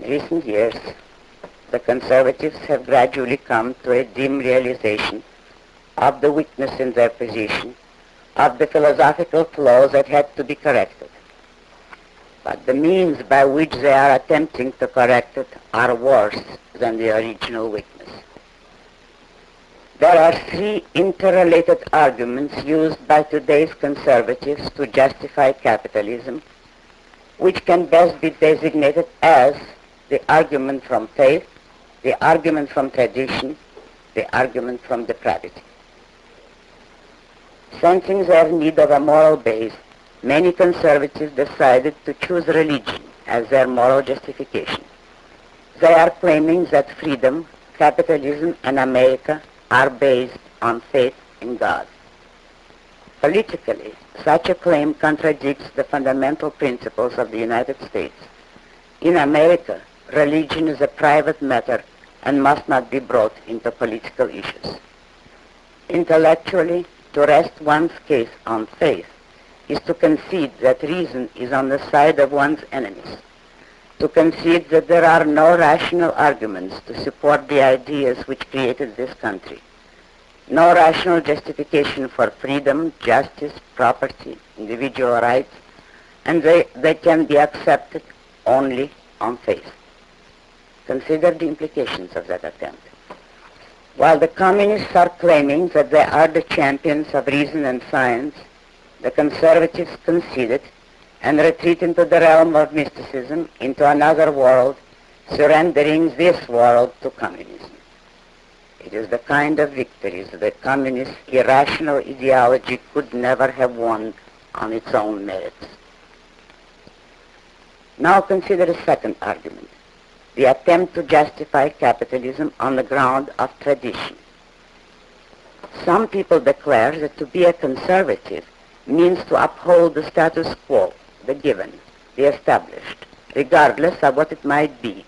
recent years, the conservatives have gradually come to a dim realization of the weakness in their position, of the philosophical flaws that had to be corrected. But the means by which they are attempting to correct it are worse than the original weakness. There are three interrelated arguments used by today's conservatives to justify capitalism, which can best be designated as the argument from faith, the argument from tradition, the argument from depravity. Sensing their need of a moral base, many conservatives decided to choose religion as their moral justification. They are claiming that freedom, capitalism, and America are based on faith in God. Politically, such a claim contradicts the fundamental principles of the United States. In America, religion is a private matter and must not be brought into political issues. Intellectually, to rest one's case on faith is to concede that reason is on the side of one's enemies, to concede that there are no rational arguments to support the ideas which created this country, no rational justification for freedom, justice, property, individual rights, and they can be accepted only on faith. Consider the implications of that attempt. While the communists are claiming that they are the champions of reason and science, the conservatives conceded and retreat into the realm of mysticism, into another world, surrendering this world to communism. It is the kind of victories that communist irrational ideology could never have won on its own merits. Now consider a second argument, the attempt to justify capitalism on the ground of tradition. Some people declare that to be a conservative means to uphold the status quo, the given, the established, regardless of what it might be,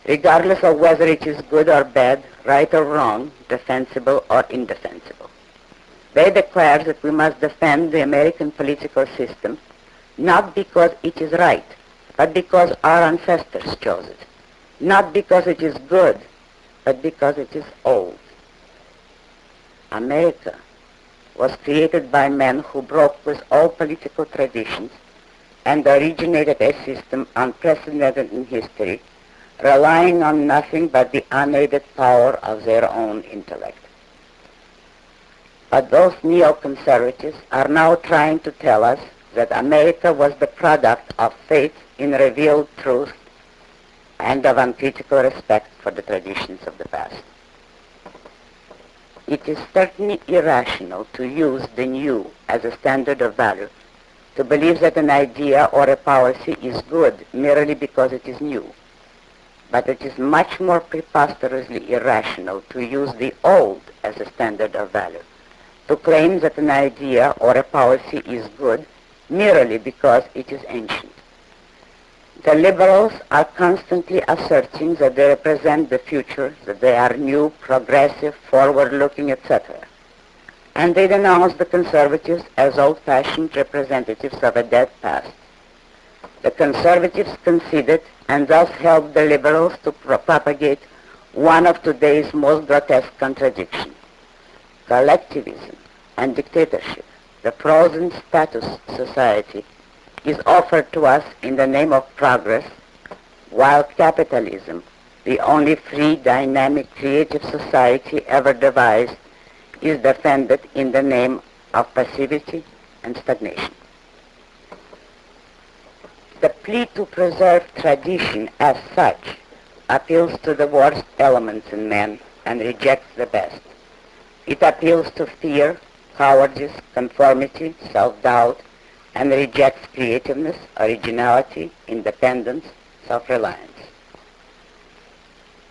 regardless of whether it is good or bad, right or wrong, defensible or indefensible. They declare that we must defend the American political system not because it is right, but because our ancestors chose it, not because it is good, but because it is old. America was created by men who broke with all political traditions and originated a system unprecedented in history, relying on nothing but the unaided power of their own intellect. But those neoconservatives are now trying to tell us that America was the product of faith in revealed truth and of uncritical respect for the traditions of the past. It is certainly irrational to use the new as a standard of value, to believe that an idea or a policy is good merely because it is new. But it is much more preposterously irrational to use the old as a standard of value, to claim that an idea or a policy is good merely because it is ancient. The liberals are constantly asserting that they represent the future, that they are new, progressive, forward-looking, etc. And they denounce the conservatives as old-fashioned representatives of a dead past. The conservatives conceded and thus helped the liberals to propagate one of today's most grotesque contradictions. Collectivism and dictatorship, the frozen status society, is offered to us in the name of progress, while capitalism, the only free, dynamic, creative society ever devised, is defended in the name of passivity and stagnation. The plea to preserve tradition as such appeals to the worst elements in men and rejects the best. It appeals to fear, cowardice, conformity, self-doubt, and rejects creativeness, originality, independence, self-reliance.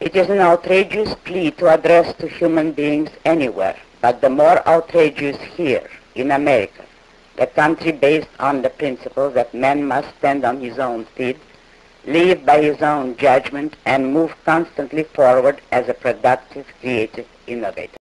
It is an outrageous plea to address to human beings anywhere, but the more outrageous here, in America, the country based on the principle that man must stand on his own feet, live by his own judgment, and move constantly forward as a productive, creative innovator.